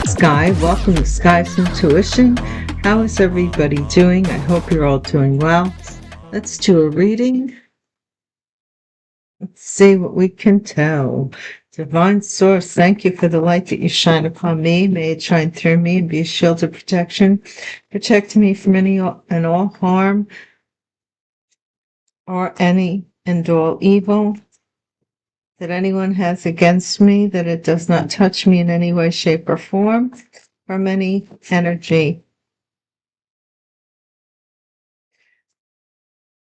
Sky, welcome to Sky's Intuition. How is everybody doing? I hope you're all doing well. Let's do a reading. Let's see what we can tell. Divine Source, thank you for the light that you shine upon me. May it shine through me and be a shield of protection. Protect me from any and all harm or any and all evil that anyone has against me, that it does not touch me in any way, shape, or form, from any energy.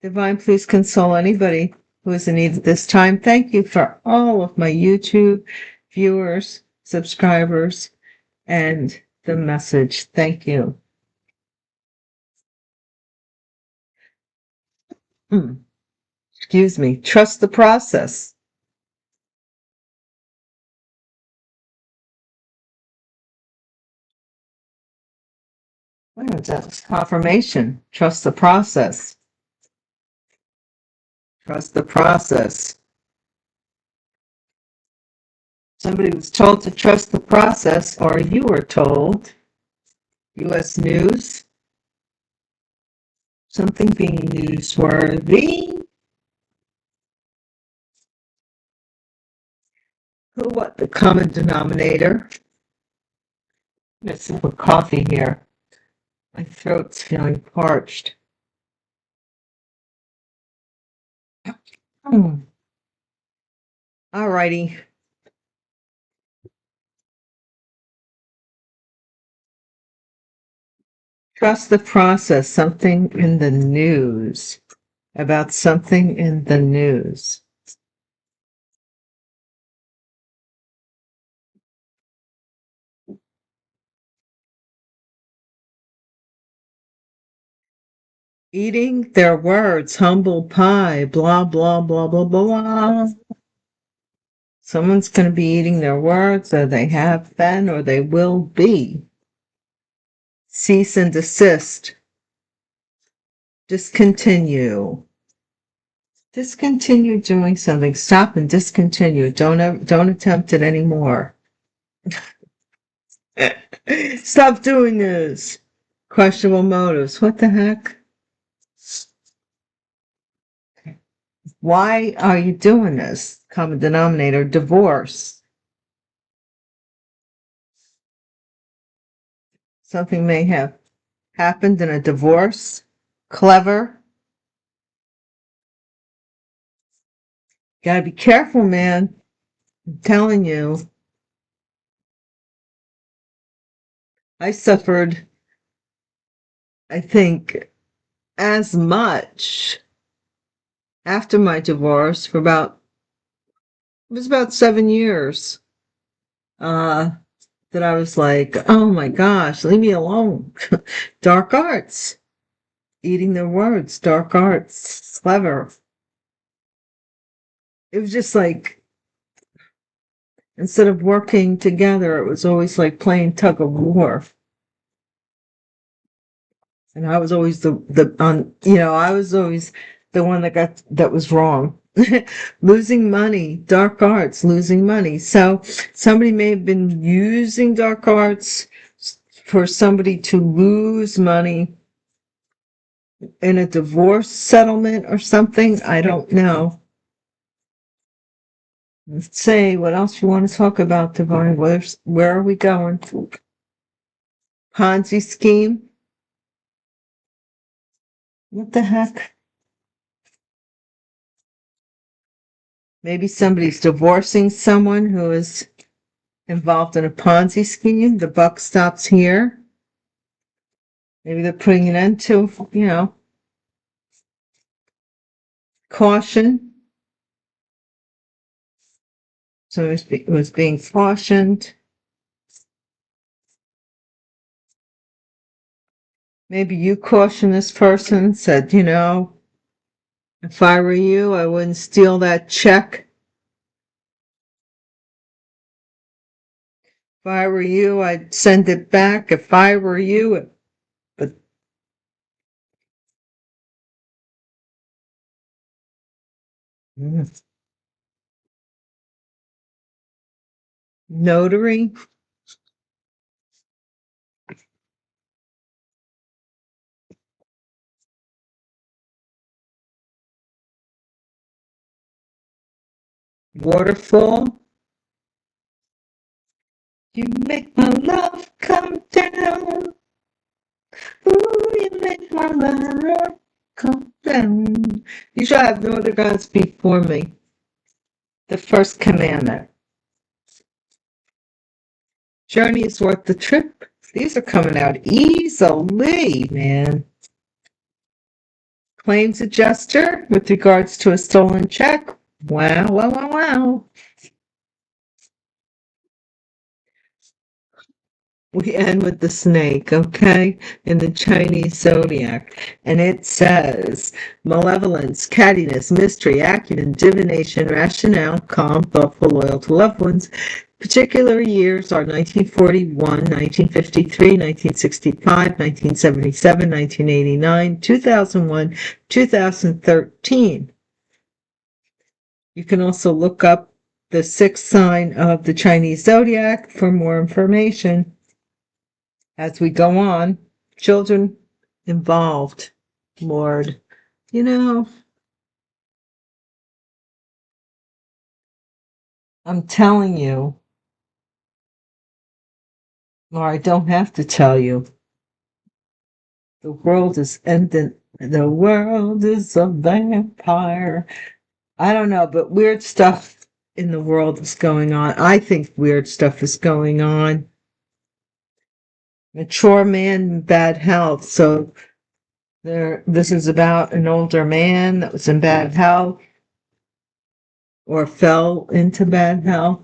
Divine, please console anybody who is in need at this time. Thank you for all of my YouTube viewers, subscribers, and the message. Thank you. Excuse me. Trust the process. Wow, that's confirmation. Trust the process. Trust the process. Somebody was told to trust the process, or you were told. U.S. News. Something being newsworthy. Who, what, the common denominator? Let's sip of coffee here. My throat's feeling parched. All righty. Trust the process. Something in the news. About something in the news. Eating their words. Humble pie. Blah, blah, blah, blah, blah. Someone's going to be eating their words, or they have been, or they will be. Cease and desist. Discontinue. Discontinue doing something. Stop and discontinue. Don't attempt it anymore. Stop doing this. Questionable motives. What the heck? Why are you doing this? Common denominator. Divorce. Something may have happened in a divorce. Clever. Gotta be careful, man. I'm telling you. I suffered, I think, as much after my divorce for it was about 7 years, that I was like, oh my gosh, leave me alone. Dark arts. Eating their words. Dark arts. Clever. It was just like, instead of working together, it was always like playing tug of war. And I was always I was always the one that was wrong. Losing money, dark arts, losing money. So somebody may have been using dark arts for somebody to lose money in a divorce settlement or something. I don't know. Let's see, what else you want to talk about, Divine? Where are we going? Ponzi scheme? What the heck? Maybe somebody's divorcing someone who is involved in a Ponzi scheme. The buck stops here. Maybe they're putting an end to, caution. So it was being cautioned. Maybe you cautioned this person, said, if I were you, I wouldn't steal that check. If I were you, I'd send it back. If I were you, but notary, waterfall. You make my love come down. Ooh, you make my love come down. You shall have no other gods before me. The first commandment. Journey is worth the trip. These are coming out easily, man. Claims adjuster with regards to a stolen check. Wow, wow, wow, wow. We end with the snake, okay, in the Chinese zodiac. And it says malevolence, cattiness, mystery, acumen, divination, rationale, calm, thoughtful, loyal to loved ones. Particular years are 1941, 1953, 1965, 1977, 1989, 2001, 2013. You can also look up the sixth sign of the Chinese zodiac for more information. As we go on, children involved, Lord. I'm telling you, or I don't have to tell you, the world is ending. The world is a vampire. I don't know, but weird stuff in the world is going on. I think weird stuff is going on. Mature man in bad health. So this is about an older man that was in bad health or fell into bad health.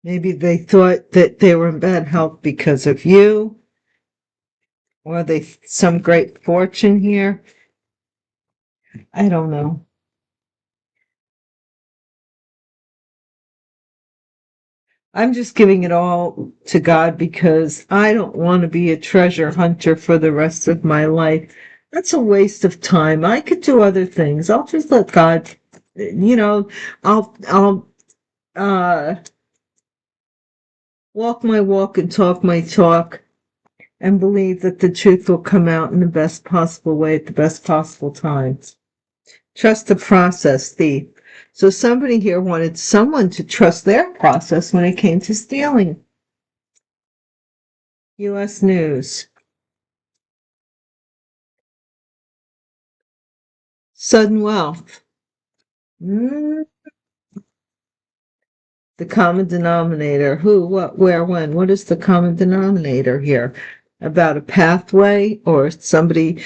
Maybe they thought that they were in bad health because of you, or they some great fortune here. I don't know. I'm just giving it all to God because I don't want to be a treasure hunter for the rest of my life. That's a waste of time. I could do other things. I'll just let God, I'll walk my walk and talk my talk and believe that the truth will come out in the best possible way at the best possible time. Trust the process, thief. So somebody here wanted someone to trust their process when it came to stealing. U.S. News. Sudden wealth. The common denominator. Who, what, where, when? What is the common denominator here? About a pathway or somebody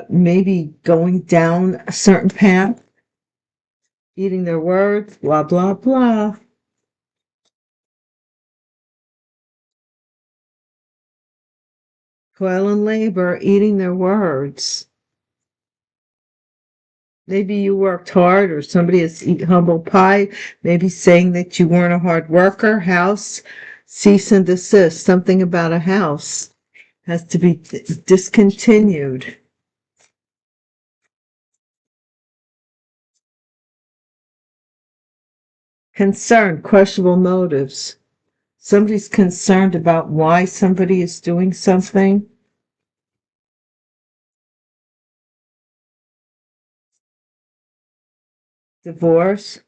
maybe going down a certain path, eating their words, blah, blah, blah. Toil and labor, eating their words. Maybe you worked hard or somebody has eaten humble pie, maybe saying that you weren't a hard worker. House, cease and desist, something about a house has to be discontinued. Concern, questionable motives. Somebody's concerned about why somebody is doing something. Divorce.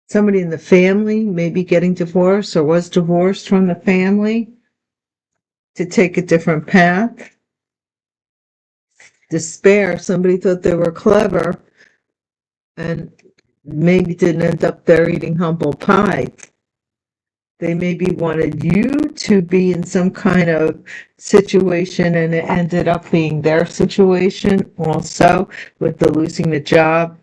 Somebody in the family maybe getting divorced or was divorced from the family to take a different path. Despair. Somebody thought they were clever and maybe didn't end up there eating humble pie. They maybe wanted you to be in some kind of situation, and it ended up being their situation also with the losing the job.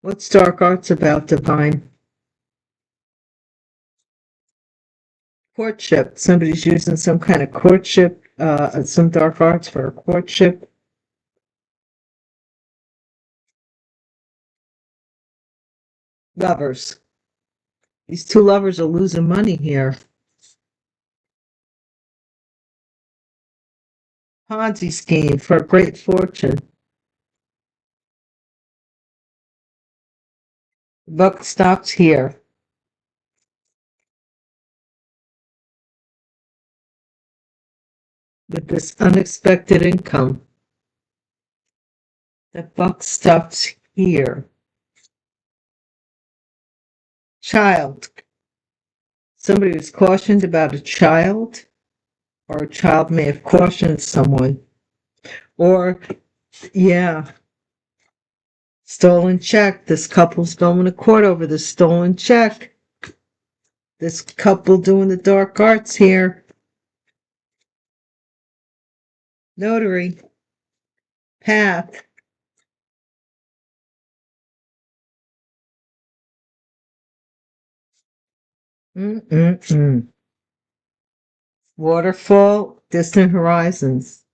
What's dark arts about, Divine? Courtship. Somebody's using some kind of courtship, some dark arts for a courtship. Lovers. These two lovers are losing money here. Ponzi scheme for a great fortune. The buck stops here. With this unexpected income. The buck stops here. Child. Somebody was cautioned about a child, or a child may have cautioned someone. Or, yeah, stolen check. This couple's going to court over the stolen check. This couple doing the dark arts here. Notary. Path. Waterfall, distant horizons.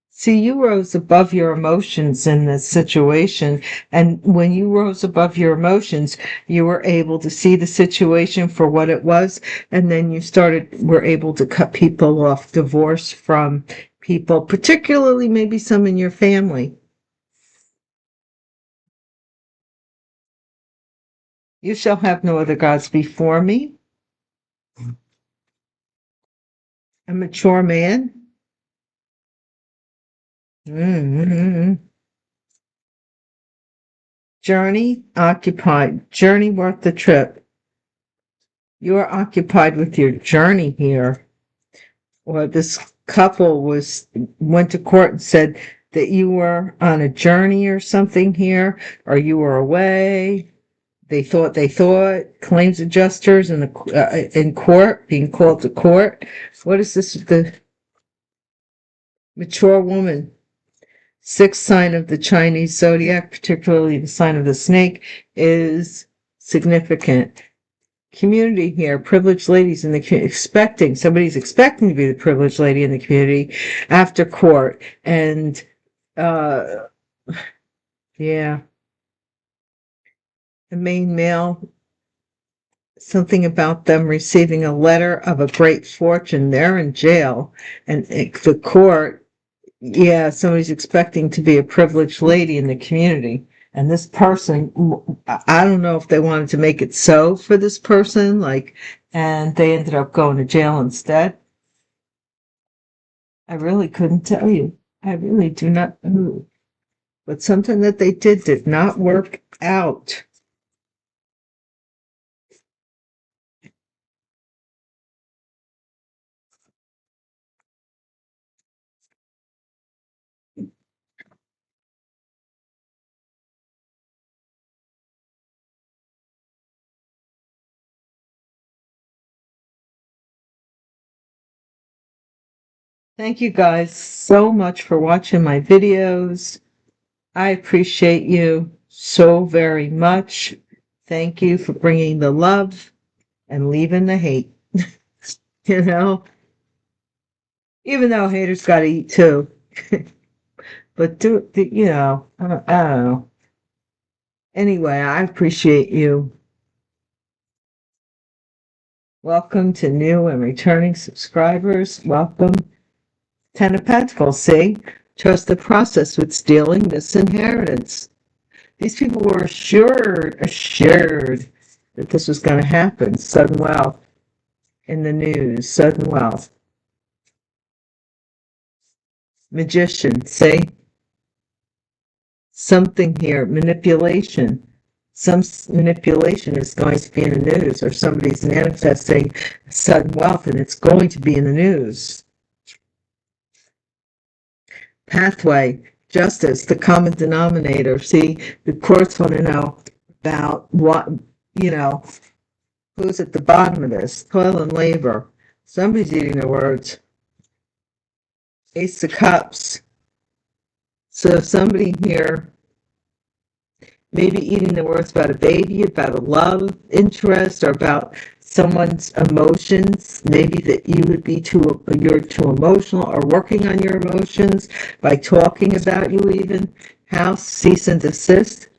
See, you rose above your emotions in this situation. And when you rose above your emotions, you were able to see the situation for what it was. And then you were able to cut people off, divorce from people, particularly maybe some in your family. You shall have no other gods before me. A mature man. Journey occupied. Journey worth the trip. You are occupied with your journey here. Or this couple went to court and said that you were on a journey or something here, or you were away. They thought claims adjusters in court, being called to court. What is this? The mature woman. Sixth sign of the Chinese zodiac, particularly the sign of the snake, is significant. Community here, privileged ladies in the community, somebody's expecting to be the privileged lady in the community after court. And, yeah. The main male, something about them receiving a letter of a great fortune. They're in jail. And the court, yeah, somebody's expecting to be a privileged lady in the community. And this person, I don't know if they wanted to make it so for this person, and they ended up going to jail instead. I really couldn't tell you. I really do not know. But something that they did not work out. Thank you guys so much for watching my videos. I appreciate you so very much. Thank you for bringing the love and leaving the hate. You know, even though haters gotta eat too. But I don't know. Anyway, I appreciate you. Welcome to new and returning subscribers. Welcome. Ten of Pentacles, see? Trust the process with stealing this inheritance. These people were assured that this was going to happen. Sudden wealth in the news, sudden wealth. Magician, see? Something here, manipulation. Some manipulation is going to be in the news, or somebody's manifesting sudden wealth and it's going to be in the news. Pathway, justice, the common denominator. See, the courts want to know about who's at the bottom of this? Toil and labor. Somebody's eating their words. Ace of Cups. So somebody here maybe eating the words about a baby, about a love interest, or about someone's emotions. Maybe that you're too emotional, or working on your emotions by talking about you even. House, cease and desist.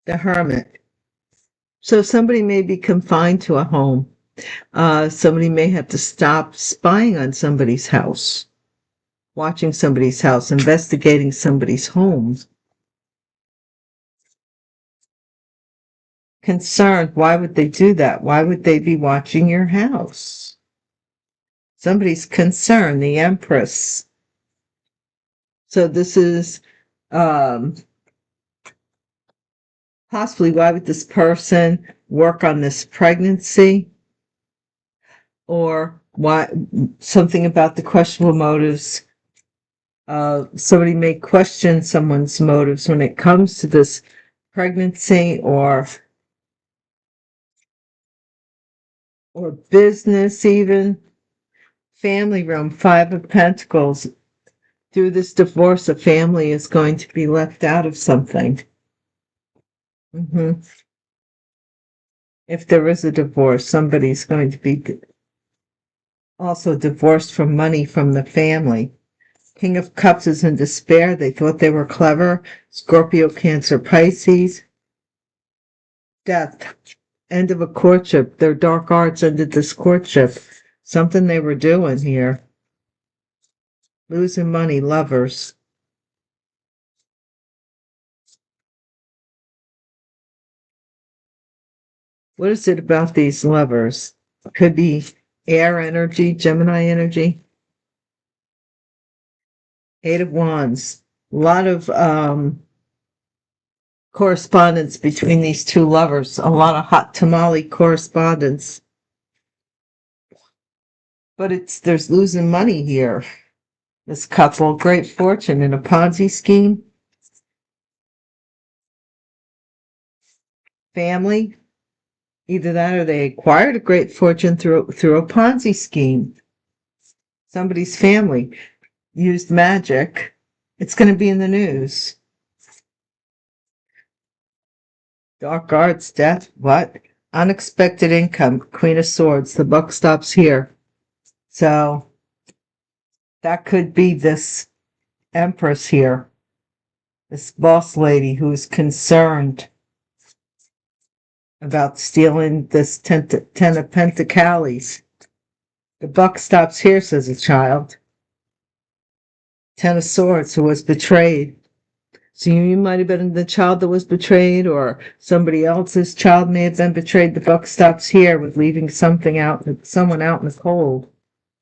The Hermit. So somebody may be confined to a home. Somebody may have to stop spying on somebody's house, watching somebody's house, investigating somebody's home. Concerned. Why would they do that? Why would they be watching your house? Somebody's concerned. The Empress. So this is possibly why would this person work on this pregnancy? Or why something about the questionable motives. Somebody may question someone's motives when it comes to this pregnancy or business even. Family room, Five of Pentacles. Through this divorce, a family is going to be left out of something. If there is a divorce, somebody's going to be also divorced from money from the family. King of Cups is in despair. They thought they were clever. Scorpio, Cancer, Pisces. Death. End of a courtship. Their dark arts ended this courtship. Something they were doing here. Losing money. Lovers. What is it about these lovers? Could be air energy, Gemini energy. Eight of Wands. A lot of correspondence between these two lovers. A lot of hot tamale correspondence. But there's losing money here. This couple, great fortune in a Ponzi scheme. Family. Either that or they acquired a great fortune through a Ponzi scheme. Somebody's family used magic. It's going to be in the news. Dark arts, death, what? Unexpected income, Queen of Swords. The buck stops here. So that could be this Empress here. This boss lady who is concerned about stealing this ten of Pentacles. The buck stops here, says a child. Ten of Swords, who was betrayed. So you might have been the child that was betrayed, or somebody else's child may have been betrayed. The buck stops here with leaving someone out in the cold.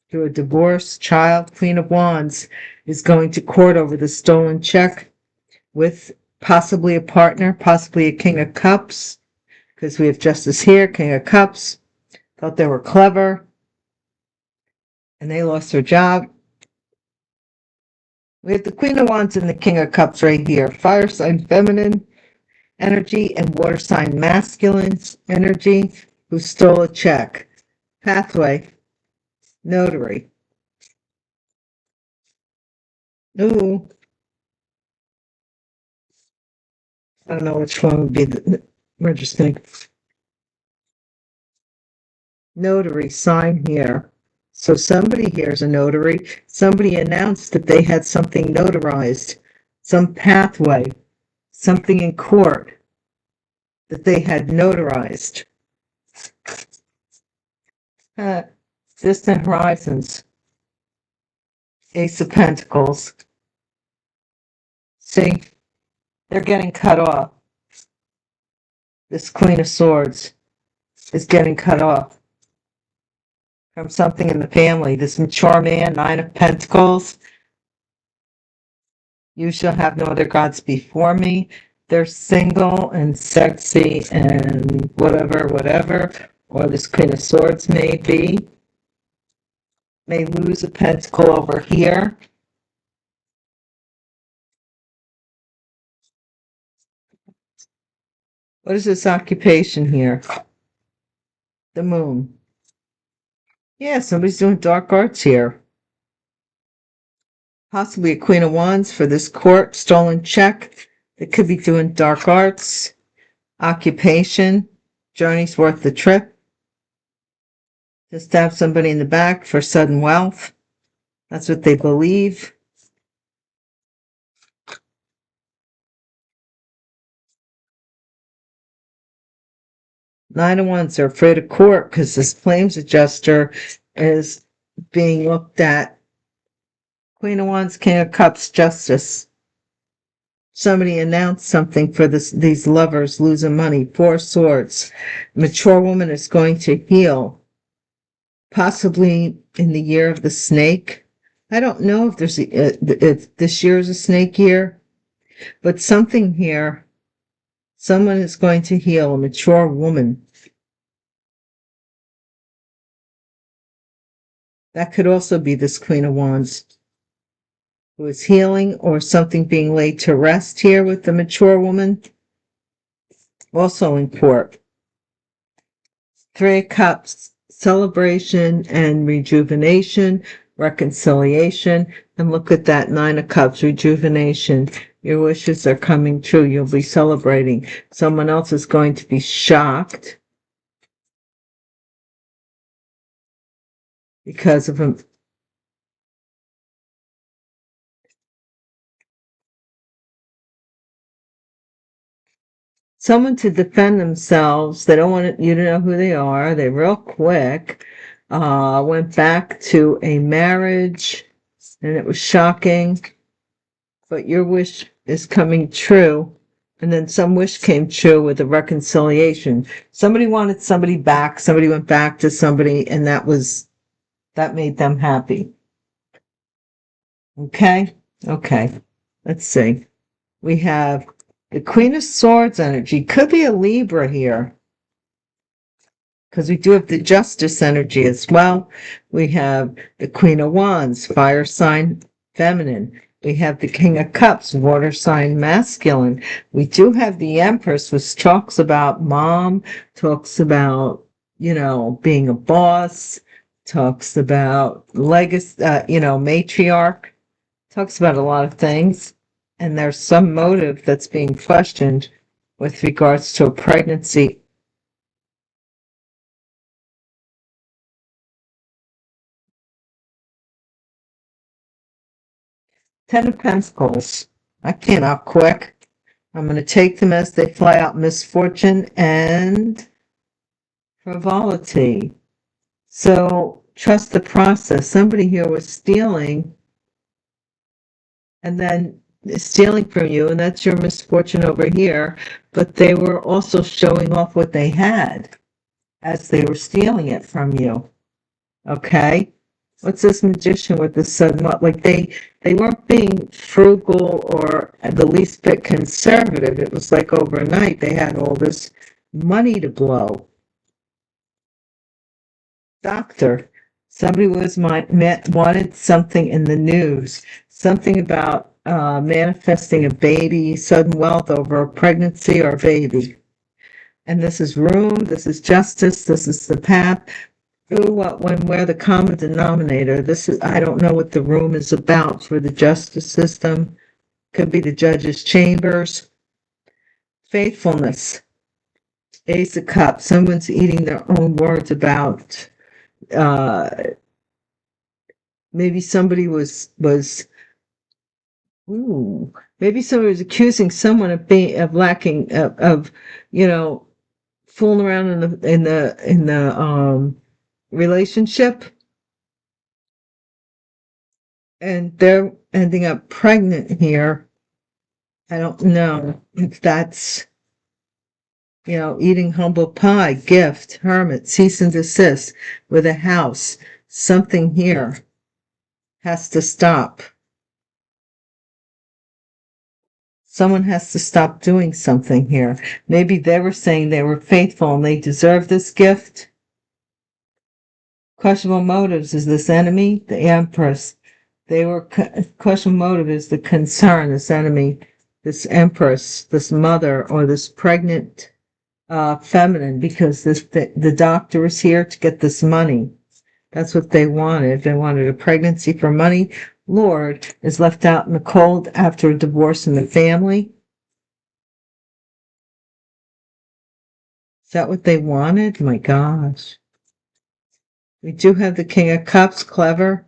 Through a divorce, child. Queen of Wands is going to court over the stolen check with possibly a partner, possibly a King of Cups, because we have Justice here, King of Cups. Thought they were clever, and they lost their job. We have the Queen of Wands and the King of Cups right here. Fire sign feminine energy and water sign masculine energy who stole a check. Pathway. Notary. Ooh. I don't know which one would be we're just going to... Notary sign here. So somebody here is a notary. Somebody announced that they had something notarized, some pathway, something in court that they had notarized. Distant horizons. Ace of Pentacles. See, they're getting cut off. This Queen of Swords is getting cut off from something in the family. This mature man, Nine of Pentacles. You shall have no other gods before me. They're single and sexy and whatever. Or this Queen of Swords may lose a pentacle over here. What is this occupation here? The moon. Yeah, somebody's doing dark arts here. Possibly a Queen of Wands for this court, stolen check. They could be doing dark arts. Occupation. Journey's worth the trip. To stab somebody in the back for sudden wealth. That's what they believe. Nine of Wands are afraid of court because this claims adjuster is being looked at. Queen of Wands, King of Cups, Justice. Somebody announced something for these lovers losing money. Four Swords. Mature woman is going to heal. Possibly in the year of the snake. I don't know if if this year is a snake year, but something here. Someone is going to heal, a mature woman. That could also be this Queen of Wands who is healing, or something being laid to rest here with the mature woman. Also in court. Three of Cups, celebration and rejuvenation, reconciliation. And look at that, Nine of Cups, rejuvenation. Your wishes are coming true. You'll be celebrating. Someone else is going to be shocked because of him. Someone to defend themselves. They don't want you to know who they are. They're real quick. Went back to a marriage, and it was shocking. But your wish is coming true. And then some wish came true with a reconciliation. Somebody wanted somebody back. Somebody went back to somebody, and that made them happy. Okay? Okay. Let's see. We have the Queen of Swords energy. Could be a Libra here, because we do have the Justice energy as well. We have the Queen of Wands, fire sign, feminine. We have the King of Cups, water sign, masculine. We do have the Empress, which talks about mom, talks about, being a boss, talks about legacy, matriarch, talks about a lot of things. And there's some motive that's being questioned with regards to a pregnancy. Ten of Pentacles. I came out quick. I'm going to take them as they fly out. Misfortune and frivolity. So trust the process. Somebody here was stealing, and then stealing from you, and that's your misfortune over here. But they were also showing off what they had as they were stealing it from you. Okay? What's this Magician with the sun? Like they weren't being frugal or the least bit conservative. It was like overnight they had all this money to blow. Doctor. Somebody wanted something in the news. Something about manifesting a baby, sudden wealth over a pregnancy or a baby. And this is room, this is justice, this is the path. Who, what, when, where, the common denominator. I don't know what the room is about for the justice system. Could be the judge's chambers. Faithfulness. Ace of Cups. Someone's eating their own words about, maybe somebody was accusing someone of lacking, fooling around in the relationship, and they're ending up pregnant here. I don't know if that's, eating humble pie, gift, hermit, cease and desist with a house. Something here has to stop. Someone has to stop doing something here. Maybe they were saying they were faithful and they deserve this gift. Questionable motives is this enemy, the Empress. Questionable motive is the concern, this enemy, this Empress, this mother, or this pregnant feminine, because the doctor is here to get this money. That's what they wanted. They wanted a pregnancy for money. Lord is left out in the cold after a divorce in the family. Is that what they wanted? My gosh. We do have the King of Cups, clever,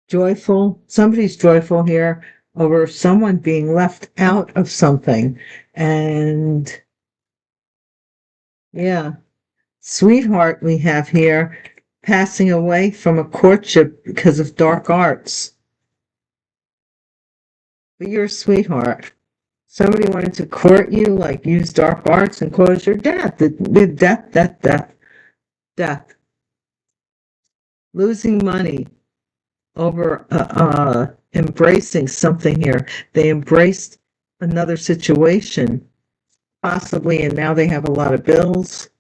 joyful. Somebody's joyful here over someone being left out of something. And yeah, sweetheart we have here passing away from a courtship because of dark arts. But you're a sweetheart. Somebody wanted to court you, like use dark arts and cause your death. Death. Losing money over embracing something here. They embraced another situation, possibly, and now they have a lot of bills.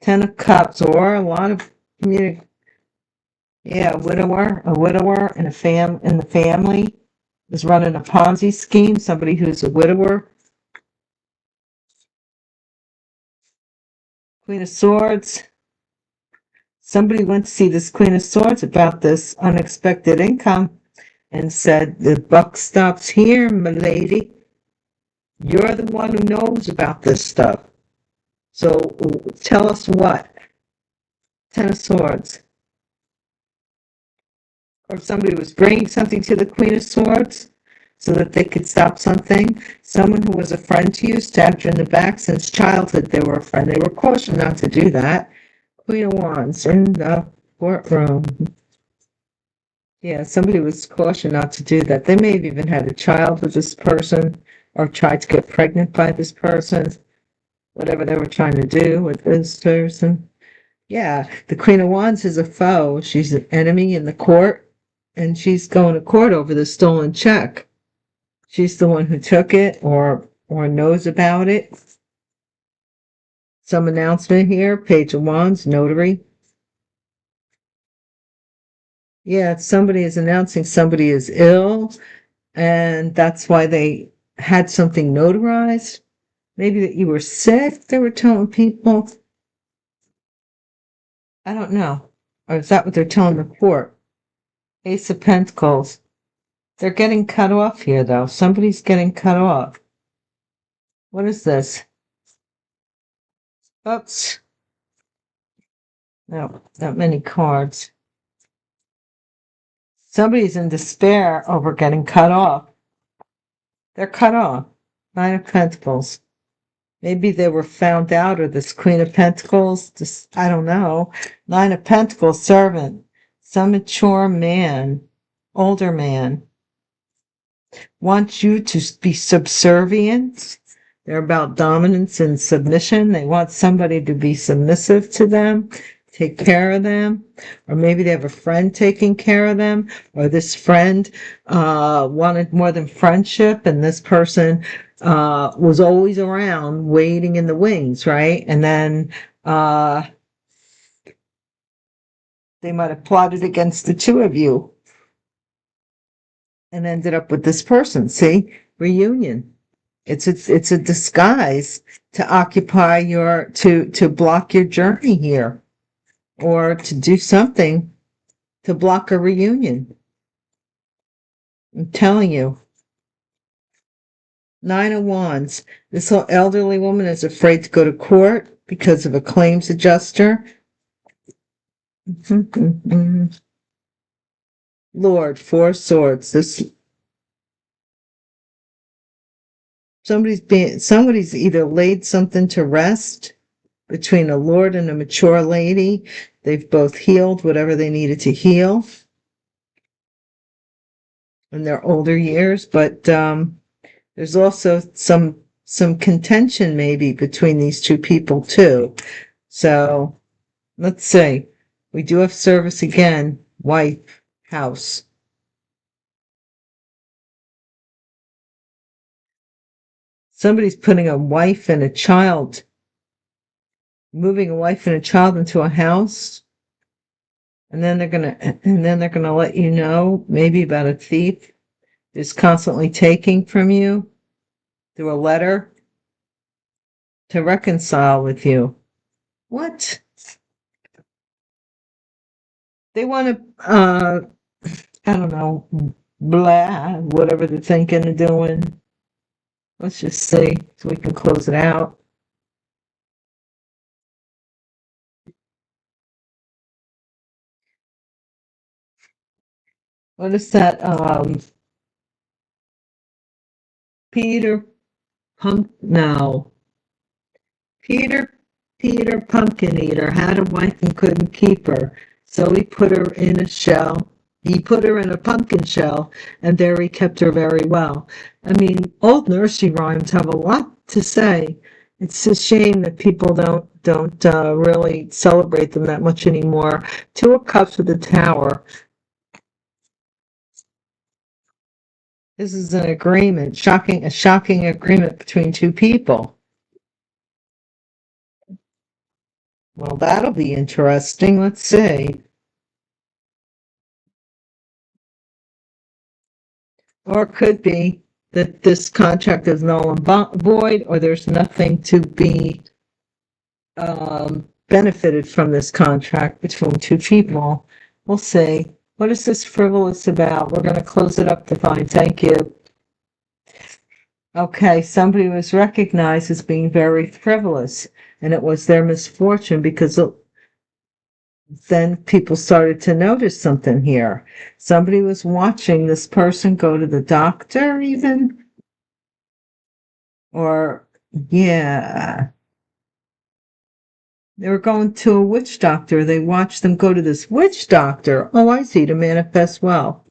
Ten of Cups, or a lot of community. Yeah, a widower in the family is running a Ponzi scheme. Somebody who's a widower. Queen of Swords. Somebody went to see this Queen of Swords about this unexpected income and said, the buck stops here, my lady. You're the one who knows about this stuff. So tell us what? Ten of Swords. Or somebody was bringing something to the Queen of Swords so that they could stop something. Someone who was a friend to you stabbed you in the back. Since childhood they were a friend. They were cautioned not to do that. Queen of Wands in the courtroom. Yeah, somebody was cautioned not to do that. They may have even had a child with this person or tried to get pregnant by this person. Whatever they were trying to do with this person. Yeah, the Queen of Wands is a foe. She's an enemy in the court, and she's going to court over the stolen check. She's the one who took it or knows about it. Some announcement here, Page of Wands, notary. Yeah, somebody is announcing somebody is ill, and that's why they had something notarized. Maybe that you were sick, they were telling people. I don't know. Or is that what they're telling the court? Ace of Pentacles. They're getting cut off here, though. Somebody's getting cut off. What is this? Oops. No, not many cards. Somebody's in despair over getting cut off. They're cut off. Nine of Pentacles. Maybe they were found out, or this Queen of Pentacles. I don't know. Nine of Pentacles, servant. Some mature man, older man, wants you to be subservient. They're about dominance and submission. They want somebody to be submissive to them, take care of them. Or maybe they have a friend taking care of them, or this friend wanted more than friendship, and this person was always around waiting in the wings, right? And then they might have plotted against the two of you and ended up with this person. See? Reunion. It's a disguise to occupy to block your journey here, or to do something to block a reunion. I'm telling you. Nine of Wands. This whole elderly woman is afraid to go to court because of a claims adjuster. Lord, Four of Swords. Somebody's either laid something to rest between a lord and a mature lady. They've both healed whatever they needed to heal in their older years, but there's also some contention maybe between these two people too. So let's see. We do have service again. Wife, house. Somebody's putting a wife and a child, moving a wife and a child into a house. And then they're gonna let you know maybe about a thief. is constantly taking from you through a letter to reconcile with you. What? They want to, I don't know, blah, whatever they're thinking of doing. Let's just see so we can close it out. What is that? Peter Pump? No. Peter Pumpkin Eater had a wife and couldn't keep her, so he put her in a shell. He put her in a pumpkin shell, and there he kept her very well. I mean, old nursery rhymes have a lot to say. It's a shame that people don't really celebrate them that much anymore. Two of Cups with the Tower. This is an agreement, a shocking agreement between two people. Well, that'll be interesting. Let's see. Or it could be that this contract is null and void, or there's nothing to be benefited from this contract between two people. We'll see. What is this frivolous about? We're going to close it up, Divine. Thank you. Okay, somebody was recognized as being very frivolous, and it was their misfortune because then people started to notice something here. Somebody was watching this person go to the doctor, even. Or, yeah. They were going to a witch doctor. They watched them go to this witch doctor. Oh, I see, to manifest wealth.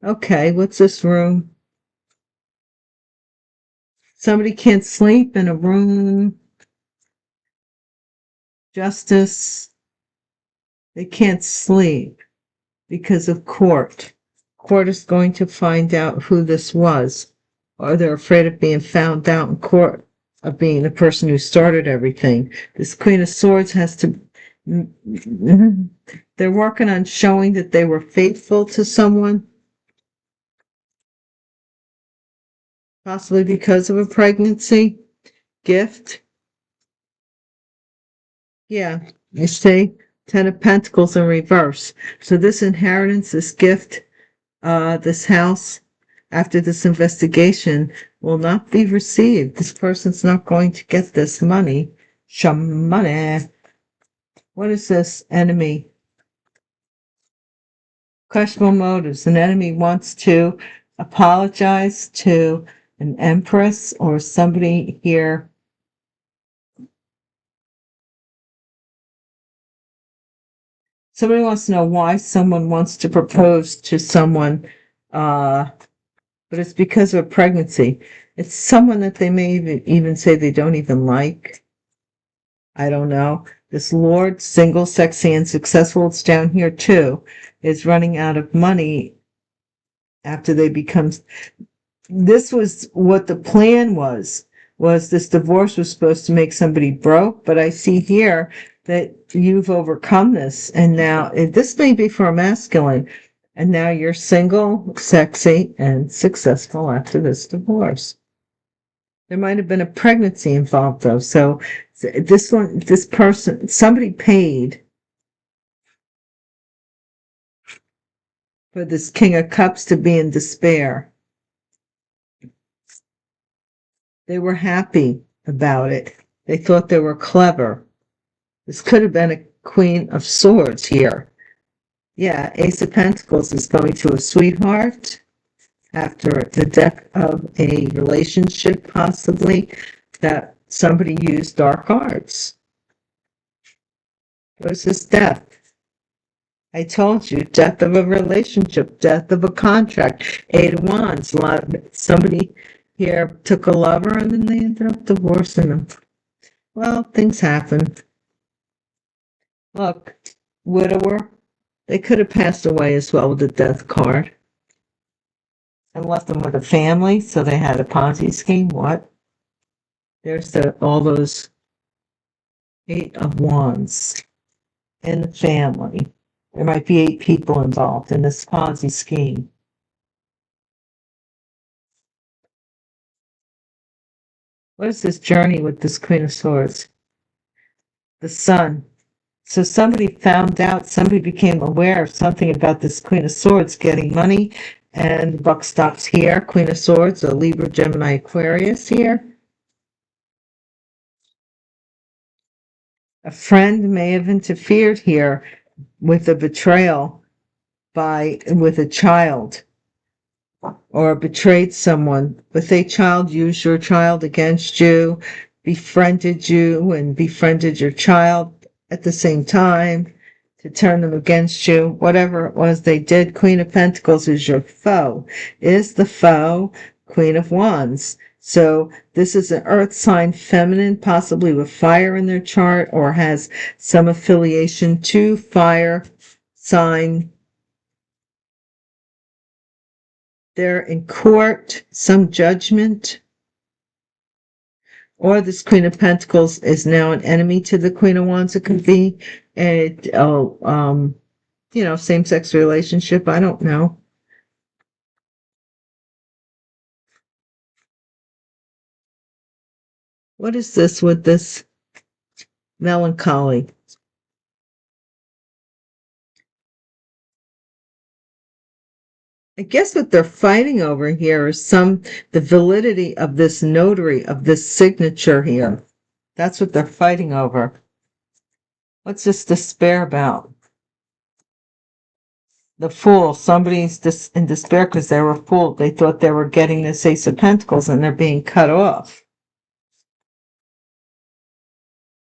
Okay, what's this room? Somebody can't sleep in a room. Justice. They can't sleep because of court. Court is going to find out who this was, or they're afraid of being found out in court of being the person who started everything. This Queen of Swords has to. They're working on showing that they were faithful to someone, possibly because of a pregnancy. Gift. Yeah, you see, Ten of Pentacles in reverse. So this inheritance, this gift, this house, after this investigation, will not be received. This person's not going to get this money. Shamane. What is this? Enemy. Questionable motives. An enemy wants to apologize to an empress or somebody here. Somebody wants to know why someone wants to propose to someone, but it's because of a pregnancy. It's someone that they may even say they don't even like. I don't know. This Lord, single, sexy, and successful, it's down here too, is running out of money after they become. This was what the plan was this divorce was supposed to make somebody broke, but I see here that you've overcome this, and now this may be for a masculine, and now you're single, sexy, and successful after this divorce. There might have been a pregnancy involved, though, so this person, somebody paid for this King of Cups to be in despair. They were happy about it. They thought they were clever. This could have been a Queen of Swords here. Yeah, Ace of Pentacles is going to a sweetheart after the death of a relationship, possibly, that somebody used dark arts. What's this death? I told you, death of a relationship, death of a contract. Eight of Wands. Somebody here took a lover and then they ended up divorcing them. Well, things happen. Look, widower. They could have passed away as well with the death card. And left them with a family, so they had a Ponzi scheme. What? There's all those Eight of Wands in the family. There might be 8 people involved in this Ponzi scheme. What is this journey with this Queen of Swords? The Sun. So somebody found out, somebody became aware of something about this Queen of Swords getting money, and the buck stops here. Queen of Swords, a Libra, Gemini, Aquarius here. A friend may have interfered here with a betrayal with a child, or betrayed someone. With a child, used your child against you, befriended you and befriended your child at the same time to turn them against you. Whatever it was they did, Queen of Pentacles is your foe. Is the foe Queen of Wands? So this is an earth sign feminine, possibly with fire in their chart, or has some affiliation to fire sign. They're in court, some judgment. Or this Queen of Pentacles is now an enemy to the Queen of Wands. It could be same-sex relationship. I don't know. What is this with this melancholy? I guess what they're fighting over here is the validity of this notary, of this signature here. That's what they're fighting over. What's this despair about? The Fool. Somebody's in despair because they were fooled. They thought they were getting this Ace of Pentacles and they're being cut off.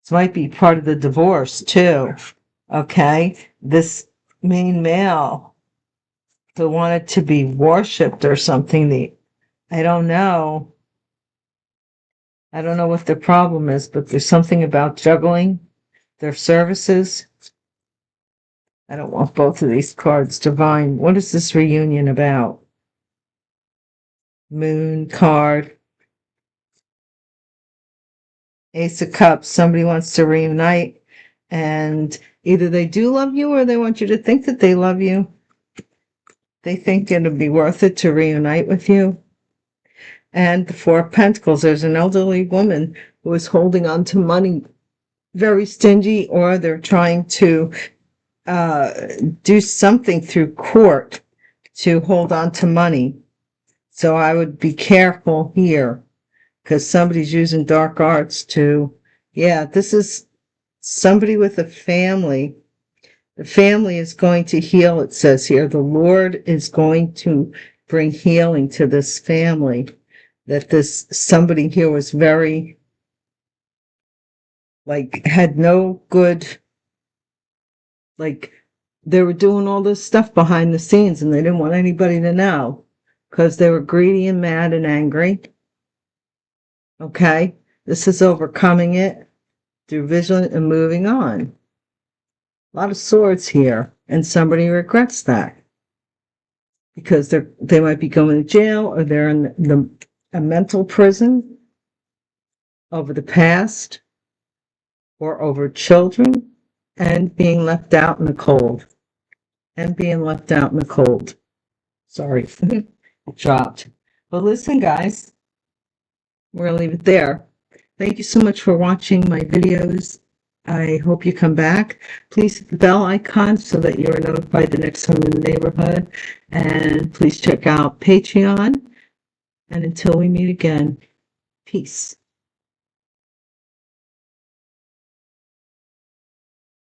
This might be part of the divorce too. Okay? This main male who wanted to be worshipped or something. I don't know. I don't know what the problem is, but there's something about juggling their services. I don't want both of these cards. Divine. What is this reunion about? Moon card. Ace of Cups. Somebody wants to reunite, and either they do love you or they want you to think that they love you. They think it'll be worth it to reunite with you. And the Four of Pentacles. There's an elderly woman who is holding on to money, very stingy, or they're trying to do something through court to hold on to money. So I would be careful here, because somebody's using dark arts to, this is somebody with a family. The family is going to heal, it says here. The Lord is going to bring healing to this family. That somebody here was very, had no good, they were doing all this stuff behind the scenes and they didn't want anybody to know because they were greedy and mad and angry. Okay? This is overcoming it through vision and moving on. A lot of swords here, and somebody regrets that because they might be going to jail, or they're in a mental prison over the past or over children, and being left out in the cold. Sorry, it dropped. But listen, guys, we're going to leave it there. Thank you so much for watching my videos. I hope you come back. Please hit the bell icon so that you are notified the next time in the neighborhood. And please check out Patreon. And until we meet again, peace.